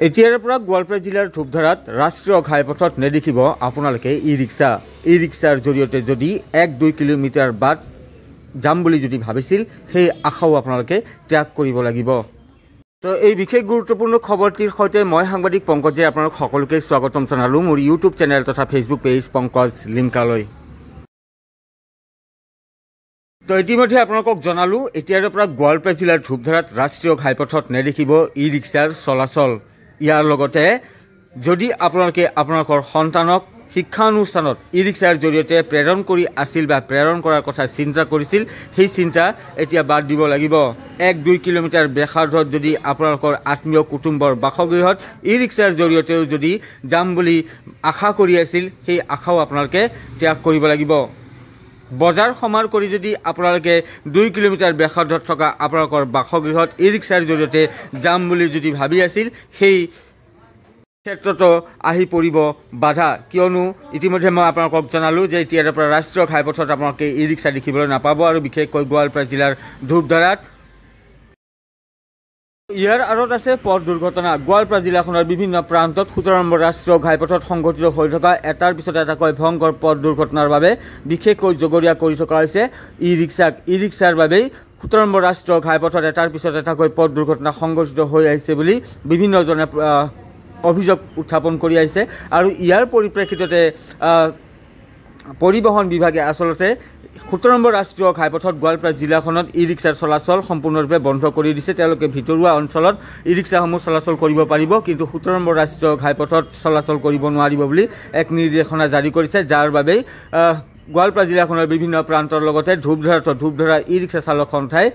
এতিয়াৰ পৰা গোৱালপাৰা জিলাৰ ধূপধাৰাত ৰাষ্ট্ৰীয় ঘাইপথত নেদেখিব আপোনালোকে ই ৰিক্সাৰ জৰিয়তে যদি 1-2 কিলোমিটাৰ বাট যাম বুলি যদি ভাবিছিল সেই আশাও আপোনালোকে ত্যাগ কৰিব লাগিব। তো এই বিশেষ গুৰুত্বপূৰ্ণ খবৰটিৰ সৈতে মই সাংবাদিক পংকজে আপোনালোক সকলোকে স্বাগতম জনালোঁ মোৰ ইউটিউব চেনেল তথা ফেচবুক পেজ পংকজ লিমকালৈ। তো ইতিমধ্যে আপোনালোকক জনালোঁ এতিয়াৰ পৰা গোৱালপাৰা জিলাৰ ধূপধাৰাত ৰাষ্ট্ৰীয় ঘাইপথত নেদেখিব ই ৰিক্সাৰ চলাচল। ইয়াৰ লগতে যদি আপোনালোকে আপোনালোকৰ সন্তানক শিক্ষানুষ্ঠানত ই ৰিক্সাৰ জৰিয়তে প্ৰেৰণ কৰি আছিল বা প্ৰেৰণ কৰাৰ কথা চিন্তা কৰিছিল সেই চিন্তা এতিয়া বাদ দিব লাগিব। 1-2 কিলোমিটাৰ ব্যাসাৰ্ধত যদি আপোনালোকৰ আত্মীয় কুটুম্বৰ বাসগৃহত ই ৰিক্সাৰ জৰিয়তেও যদি যাম বুলি আশা কৰি আছিল সেই আশাও আপোনালোকে ত্যাগ কৰিব লাগিব। বজাৰ সমাৰ কৰি যদি আপোনালোকে 2 কিলোমিটাৰ ব্যাসাৰ্ধত থকা আপোনালোকৰ বাসগৃহত ই ৰিক্সাৰ জৰিয়তে যাম বুলি যদি ভাবি আছিল সেই ক্ষেত্ৰতো আহি পৰিব বাধা। কিয়নো ইতিমধ্যে মই আপোনালোকক জনালোঁ যে এতিয়াৰ পৰা ৰাষ্ট্ৰীয় ঘাইপথত আপোনালোকে ই ৰিক্সা দেখিবলৈ নাপাব আৰু বিশেষকৈ গোৱালপাৰা জিলাৰ ধূপধাৰাত। ইয়াৰ আঁৰত আছে পথ দুৰ্ঘটনা। গোৱালপাৰা জিলাখনৰ বিভিন্ন প্ৰান্তত 17 নম্বৰ ৰাষ্ট্ৰীয় ঘাইপথত সংঘটিত হৈ থকা এটাৰ পিছত এটাকৈ ভয়ংকৰ পথ দুৰ্ঘটনাৰ বাবে বিশেষকৈ জগৰীয়া কৰি থকা হৈছে ই ৰিক্সাৰ বাবেই 17 নম্বৰ ৰাষ্ট্ৰীয় ঘাইপথত এটাৰ পিছত এটাকৈ পথ দুৰ্ঘটনা সংঘটিত হৈ আহিছে বুলি বিভিন্নজনে অভিযোগ উত্থাপন কৰি আহিছে। আৰু ইয়াৰ পৰিপ্ৰেক্ষিততে পৰিবহণ বিভাগে আচলতে 17 নম্বৰ ৰাষ্ট্ৰীয় ঘাইপথত গোৱালপাৰা জিলাখনত ই ৰিক্সাৰ চলাচল সম্পূৰ্ণৰূপে বন্ধ কৰি দিছে। তেওঁলোকে ভিতৰুৱা অঞ্চলত ই ৰিক্সাসমূহ চলাচল কৰিব পাৰিব, কিন্তু 17 নম্বৰ ৰাষ্ট্ৰীয় ঘাইপথত চলাচল কৰিব নোৱাৰিব বুলি এক নিৰ্দেশনা জাৰি কৰিছে, যাৰ বাবেই গোৱালপাৰা জিলাখনৰ বিভিন্ন প্ৰান্তৰ লগতে ধূপধাৰা ই ৰিক্সা চালক সন্থাই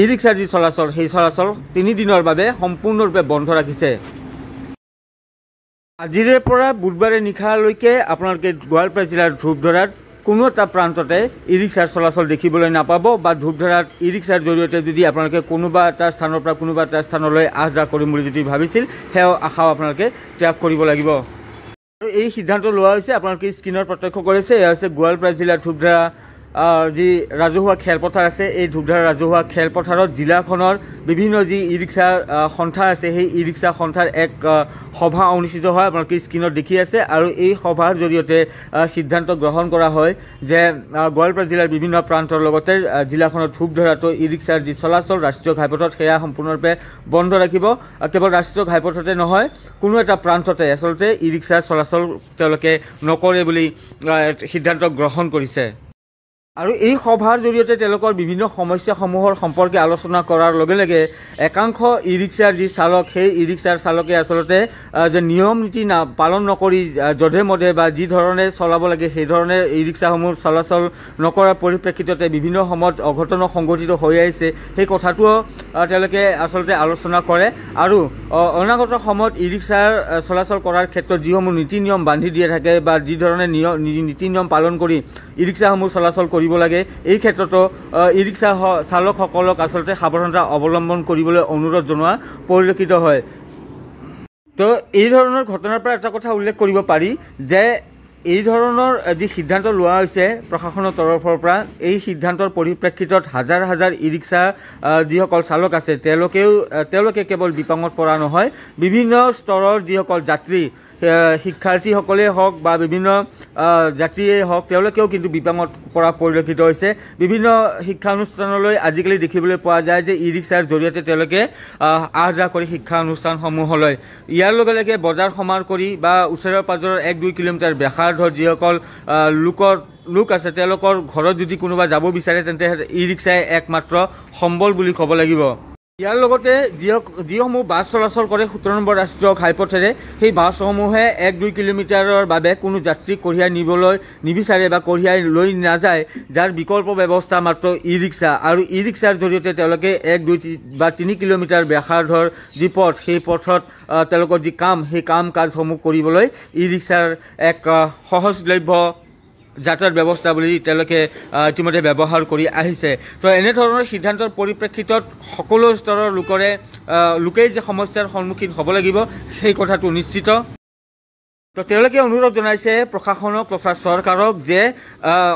ই ৰিক্সাৰ যি চলাচল সেই চলাচল 3 দিনৰ বাবে সম্পূৰ্ণৰূপে বন্ধ ৰাখিছে। আজিৰে পৰা বুধবাৰে নিশালৈকে আপোনালোকে গোৱালপাৰা জিলাৰ ধূপধাৰাত কোনো এটা প্ৰান্ততে ই ৰিক্সাৰ চলাচল দেখিবলৈ নাপাব, বা ধূপধাৰাত ই ৰিক্সাৰ জৰিয়তে যদি আপোনালোকে কোনোবা এটা স্থানৰ পৰা কোনোবা এটা স্থানলৈ আহ যাহ কৰিম বুলি যদি ভাবিছিল সেই আশাও আপোনালোকে ত্যাগ কৰিব লাগিব। আৰু এই সিদ্ধান্ত লোৱা হৈছে আপোনালোকে স্ক্ৰীণত প্ৰত্যক্ষ কৰিছে, এয়া হৈছে গোৱালপাৰা জিলাৰ ধূপধাৰা যি ৰাজহুৱা খেলপথাৰ আছে। এই ধূপধাৰা ৰাজহুৱা খেলপথাৰত জিলাখনৰ বিভিন্ন যি ই ৰিক্সা সন্থা আছে সেই ই ৰিক্সা সন্থাৰ এক সভা অনুষ্ঠিত হয়, আপোনালোকে স্ক্ৰীণত দেখি আছে। আৰু এই সভাৰ জৰিয়তে সিদ্ধান্ত গ্ৰহণ কৰা হয় যে গোৱালপাৰা জিলাৰ বিভিন্ন প্ৰান্তৰ লগতে জিলাখনৰ ধূপধাৰাতো ই ৰিক্সাৰ যি চলাচল ৰাষ্ট্ৰীয় ঘাইপথত সেয়া সম্পূৰ্ণৰূপে বন্ধ ৰাখিব। কেৱল ৰাষ্ট্ৰীয় ঘাইপথতে নহয়, কোনো এটা প্ৰান্ততে আচলতে ই ৰিক্সাৰ চলাচল তেওঁলোকে নকৰে বুলি সিদ্ধান্ত গ্ৰহণ কৰিছে। আৰু এই সভাৰ জৰিয়তে তেওঁলোকৰ বিভিন্ন সমস্যাসমূহৰ সম্পৰ্কে আলোচনা কৰাৰ লগে লগে একাংশ ই ৰিক্সাৰ যি চালক সেই ই ৰিক্সাৰ চালকে আচলতে যে নিয়ম নীতি পালন নকৰি যধে মধে বা যি ধৰণে চলাব লাগে সেই ধৰণে ই ৰিক্সাসমূহ চলাচল নকৰাৰ পৰিপ্ৰেক্ষিততে বিভিন্ন সময়ত অঘটন সংঘটিত হৈ আহিছে, সেই কথাটোও তেওঁলোকে আচলতে আলোচনা কৰে। আৰু অনাগত সময়ত ই ৰিক্সাৰ চলাচল কৰাৰ ক্ষেত্ৰত যিসমূহ নীতি নিয়ম বান্ধি দিয়া থাকে বা যি ধৰণে নীতি নিয়ম পালন কৰি ই ৰিক্সাসমূহ চলাচল কৰিব লাগে এই ক্ষেত্ৰতো ই ৰিক্সা চালকসকলক আচলতে সাৱধানতা অৱলম্বন কৰিবলৈ অনুৰোধ জনোৱা পৰিলক্ষিত হয়। তো এই ধৰণৰ ঘটনাৰ পৰা এটা কথা উল্লেখ কৰিব পাৰি যে এই ধৰণৰ যি সিদ্ধান্ত লোৱা হৈছে প্ৰশাসনৰ তৰফৰ পৰা, এই সিদ্ধান্তৰ পৰিপ্ৰেক্ষিতত হাজাৰ হাজাৰ ই ৰিক্সা যিসকল চালক আছে তেওঁলোকে কেৱল বিপাঙত পৰা নহয়, বিভিন্ন স্তৰৰ যিসকল যাত্ৰী শিক্ষাৰ্থীসকলেই হওক বা বিভিন্ন যাত্ৰীয়েই হওক তেওঁলোকেও কিন্তু বিপাঙত পৰা পৰিলক্ষিত হৈছে। বিভিন্ন শিক্ষানুষ্ঠানলৈ আজিকালি দেখিবলৈ পোৱা যায় যে ই ৰিক্সাৰ জৰিয়তে তেওঁলোকে আহ যাহ কৰি শিক্ষানুষ্ঠানসমূহলৈ। ইয়াৰ লগে লগে বজাৰ সমাৰ কৰি বা ওচৰৰ পাজৰৰ 1-2 কিলোমিটাৰ ব্যাসাৰ্ধৰ যিসকল লোক আছে তেওঁলোকৰ ঘৰত যদি কোনোবা যাব বিচাৰে তেন্তে ই ৰিক্সাই একমাত্ৰ সম্বল বুলি ক'ব লাগিব। ইয়াৰ লগতে যিসমূহ বাছ চলাচল কৰে 17 নম্বৰ ৰাষ্ট্ৰীয় ঘাইপথেৰে সেই বাছসমূহে 1-2 কিলোমিটাৰৰ বাবে কোনো যাত্ৰীক কঢ়িয়াই নিবলৈ নিবিচাৰে বা কঢ়িয়াই লৈ নাযায়, যাৰ বিকল্প ব্যৱস্থা মাত্ৰ ই ৰিক্সা। আৰু ই ৰিক্সাৰ জৰিয়তে তেওঁলোকে 1-2 বা 3 কিলোমিটাৰ ব্যাসাৰ্ধৰ যি পথ সেই পথত তেওঁলোকৰ যি সেই কাম কাজসমূহ কৰিবলৈ ই ৰিক্সাৰ এক সহজলভ্য যাত্ৰাৰ ব্যৱস্থা বুলি তেওঁলোকে ইতিমধ্যে ব্যৱহাৰ কৰি আহিছে। তো এনেধৰণৰ সিদ্ধান্তৰ পৰিপ্ৰেক্ষিতত সকলো স্তৰৰ লোকেই যে সমস্যাৰ সন্মুখীন হ'ব লাগিব সেই কথাটো নিশ্চিত। তো তেওঁলোকে অনুৰোধ জনাইছে প্ৰশাসনক তথা চৰকাৰক যে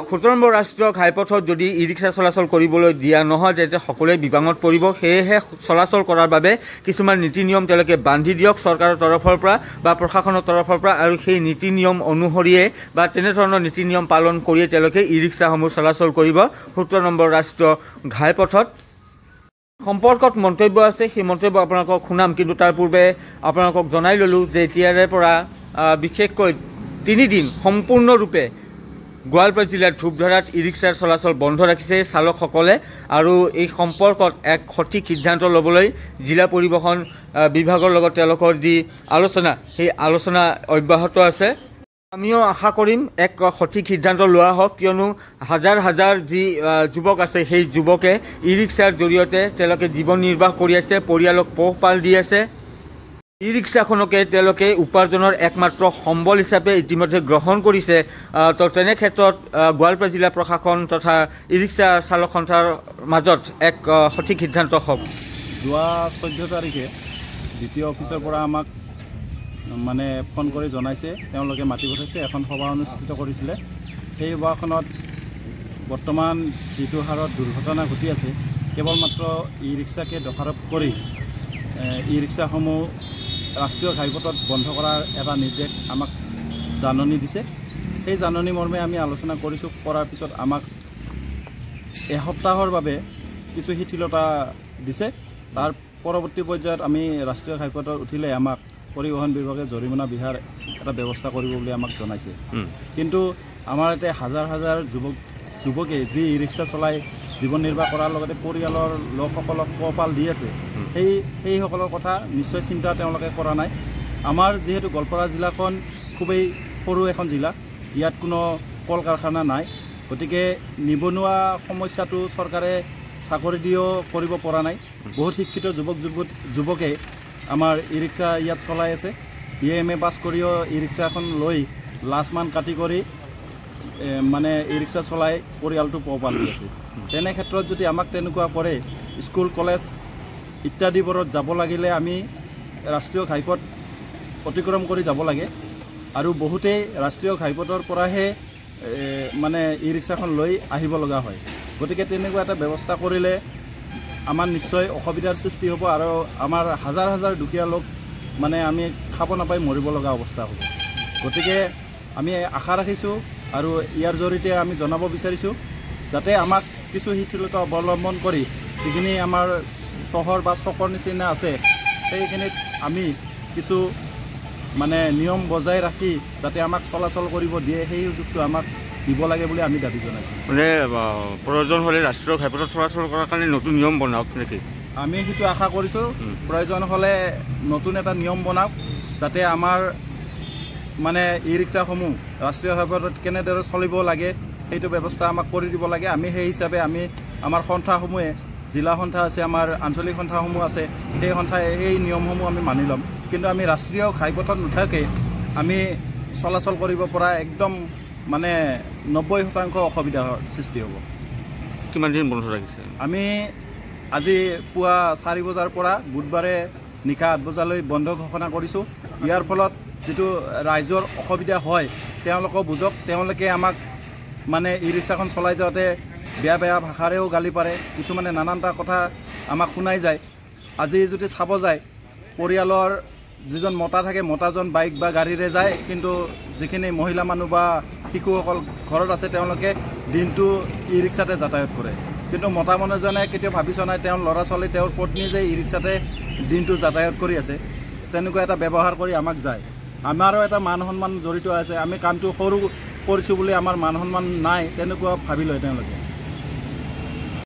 17 নম্বৰ ৰাষ্ট্ৰীয় ঘাইপথত যদি ই ৰিক্সা চলাচল কৰিবলৈ দিয়া নহয় তেতিয়া সকলোৱে বিপাঙত পৰিব। সেয়েহে চলাচল কৰাৰ বাবে কিছুমান নীতি নিয়ম তেওঁলোকে বান্ধি দিয়ক চৰকাৰৰ তৰফৰ পৰা বা প্ৰশাসনৰ তৰফৰ পৰা, আৰু সেই নীতি নিয়ম অনুসৰিয়ে বা তেনেধৰণৰ নীতি নিয়ম পালন কৰিয়ে তেওঁলোকে ই ৰিক্সাসমূহ চলাচল কৰিব 17 নম্বৰ ৰাষ্ট্ৰীয় ঘাইপথত। সম্পৰ্কত মন্তব্য আছে, সেই মন্তব্য আপোনালোকক শুনাম, কিন্তু তাৰ পূৰ্বে আপোনালোকক জনাই ল'লোঁ যে এতিয়াৰে পৰা বিশেষকৈ 3 দিন সম্পূৰ্ণৰূপে গোৱালপাৰা জিলাৰ ধূপধাৰাত ই ৰিক্সাৰ চলাচল বন্ধ ৰাখিছে চালকসকলে, আৰু এই সম্পৰ্কত এক সঠিক সিদ্ধান্ত ল'বলৈ জিলা পৰিবহণ বিভাগৰ লগত তেওঁলোকৰ যি আলোচনা, সেই আলোচনা অব্যাহত আছে। আমিও আশা কৰিম এক সঠিক সিদ্ধান্ত লোৱা হওক, কিয়নো হাজাৰ হাজাৰ যি যুৱক আছে সেই যুৱকে ই ৰিক্সাৰ জৰিয়তে তেওঁলোকে জীৱন নিৰ্বাহ কৰি আছে, পৰিয়ালক পোহপাল দি আছে। ই ৰিক্সাখনকে তেওঁলোকে উপাৰ্জনৰ একমাত্ৰ সম্বল হিচাপে ইতিমধ্যে গ্ৰহণ কৰিছে। তো তেনে ক্ষেত্ৰত গোৱালপাৰা জিলা প্ৰশাসন তথা ই ৰিক্সা চালক সন্থাৰ মাজত এক সঠিক সিদ্ধান্ত হওক। যোৱা 14 তাৰিখে দ্বিতীয় অফিচৰ পৰা আমাক মানে ফোন কৰি জনাইছে, তেওঁলোকে মাতি পঠাইছে, এখন সভা অনুষ্ঠিত কৰিছিলে। সেই সভাখনত বৰ্তমান যিটো হাৰত দুৰ্ঘটনা ঘটি আছে, কেৱল মাত্ৰ ই ৰিক্সাকে দোষাৰোপ কৰি ই ৰিক্সাসমূহ ৰাষ্ট্ৰীয় ঘাইপথত বন্ধ কৰাৰ এটা নিৰ্দেশ আমাক জাননী দিছে। সেই জাননী মৰ্মে আমি আলোচনা কৰিছোঁ, কৰাৰ পিছত আমাক এসপ্তাহৰ বাবে কিছু শিথিলতা দিছে। তাৰ পৰৱৰ্তী পৰ্যায়ত আমি ৰাষ্ট্ৰীয় ঘাইপথত উঠিলে আমাক পৰিবহণ বিভাগে জৰিমনা বিহাৰ এটা ব্যৱস্থা কৰিব বুলি আমাক জনাইছে। কিন্তু আমাৰ ইয়াতে হাজাৰ হাজাৰ যুৱকে যি ই ৰিক্সা চলাই জীৱন নিৰ্বাহ কৰাৰ লগতে পৰিয়ালৰ লোকসকলক পোহপাল দি আছে, সেইসকলৰ কথা নিশ্চয় চিন্তা তেওঁলোকে কৰা নাই। আমাৰ যিহেতু গোৱালপাৰা জিলাখন খুবেই সৰু এখন জিলা, ইয়াত কোনো কল কাৰখানা নাই, গতিকে নিবনুৱা সমস্যাটো চৰকাৰে চাকৰি দিও কৰিব পৰা নাই। বহুত শিক্ষিত যুৱকে আমাৰ ই ৰিক্সা ইয়াত চলাই আছে, BA পাছ কৰিও ই ৰিক্সা এখন লৈ লাজমান কাটি কৰি মানে ই ৰিক্সা চলাই পৰিয়ালটো পোহপাল দি আছে। তেনে ক্ষেত্ৰত যদি আমাক তেনেকুৱা কৰে, স্কুল কলেজ ইত্যাদিবোৰত যাব লাগিলে আমি ৰাষ্ট্ৰীয় ঘাইপথ অতিক্ৰম কৰি যাব লাগে, আৰু বহুতেই ৰাষ্ট্ৰীয় ঘাইপথৰ পৰাহে মানে ই ৰিক্সাখন লৈ আহিব লগা হয়। গতিকে তেনেকুৱা এটা ব্যৱস্থা কৰিলে আমাৰ নিশ্চয় অসুবিধাৰ সৃষ্টি হ'ব, আৰু আমাৰ হাজাৰ হাজাৰ দুখীয়া লোক মানে আমি খাব নাপাই মৰিব লগা অৱস্থা হ'ব। গতিকে আমি আশা ৰাখিছোঁ আৰু ইয়াৰ জৰিয়তে আমি জনাব বিচাৰিছোঁ যাতে আমাক কিছু শিথিলতা অৱলম্বন কৰি যিখিনি আমাৰ চহৰ বা চকৰ নিচিনা আছে সেইখিনিত আমি কিছু মানে নিয়ম বজাই ৰাখি যাতে আমাক চলাচল কৰিব দিয়ে, সেই সুযোগটো আমাক দিব লাগে বুলি আমি দাবী জনাইছোঁ। মানে প্ৰয়োজন হ'লে ৰাষ্ট্ৰীয় ঘাইপথত চলাচল কৰাৰ কাৰণে নতুন নিয়ম বনাওক নেকি? আমি সেইটো আশা কৰিছোঁ, প্ৰয়োজন হ'লে নতুন এটা নিয়ম বনাওক যাতে আমাৰ মানে ই ৰিক্সাসমূহ ৰাষ্ট্ৰীয় ঘাইপথত কেনেদৰে চলিব লাগে সেইটো ব্যৱস্থা আমাক কৰি দিব লাগে। আমি সেই হিচাপে আমি আমাৰ সন্থাসমূহে, জিলা সন্থা আছে, আমাৰ আঞ্চলিক সন্থাসমূহ আছে, সেই সন্থাই সেই নিয়মসমূহ আমি মানি ল'ম। কিন্তু আমি ৰাষ্ট্ৰীয় ঘাইপথত নুঠাকৈ আমি চলাচল কৰিব পৰা একদম মানে 90% অসুবিধাৰ সৃষ্টি হ'ব। কিমান দিন বন্ধ ৰাখিছে? আমি আজি পুৱা 4 বজাৰ পৰা বুধবাৰে নিশা 8 বজালৈ বন্ধ ঘোষণা কৰিছোঁ। ইয়াৰ ফলত যিটো ৰাইজৰ অসুবিধা হয় তেওঁলোকক বুজক, তেওঁলোকে আমাক মানে ই ৰিক্সাখন চলাই যাওঁতে বেয়া বেয়া ভাষাৰেও গালি পাৰে, কিছুমানে নানানটা কথা আমাক শুনাই যায়। আজি যদি চাব যায়, পৰিয়ালৰ যিজন মতা থাকে, মতাজন বাইক বা গাড়ীৰে যায়, কিন্তু যিখিনি মহিলা মানুহ বা শিশুসকল ঘৰত আছে তেওঁলোকে দিনটো ই ৰিক্সাতে যাতায়াত কৰে। কিন্তু মতা মানুহজনে কেতিয়াও ভাবি চোৱা নাই তেওঁৰ ল'ৰা ছোৱালী, তেওঁৰ পত্নী যে ই ৰিক্সাতে দিনটো যাতায়াত কৰি আছে, তেনেকুৱা এটা ব্যৱহাৰ কৰি আমাক যায়। আমাৰো এটা মান সন্মান জড়িত আছে, আমি কামটো সৰু কৰিছোঁ বুলি আমাৰ মান সন্মান নাই তেনেকুৱা ভাবি লয় তেওঁলোকে।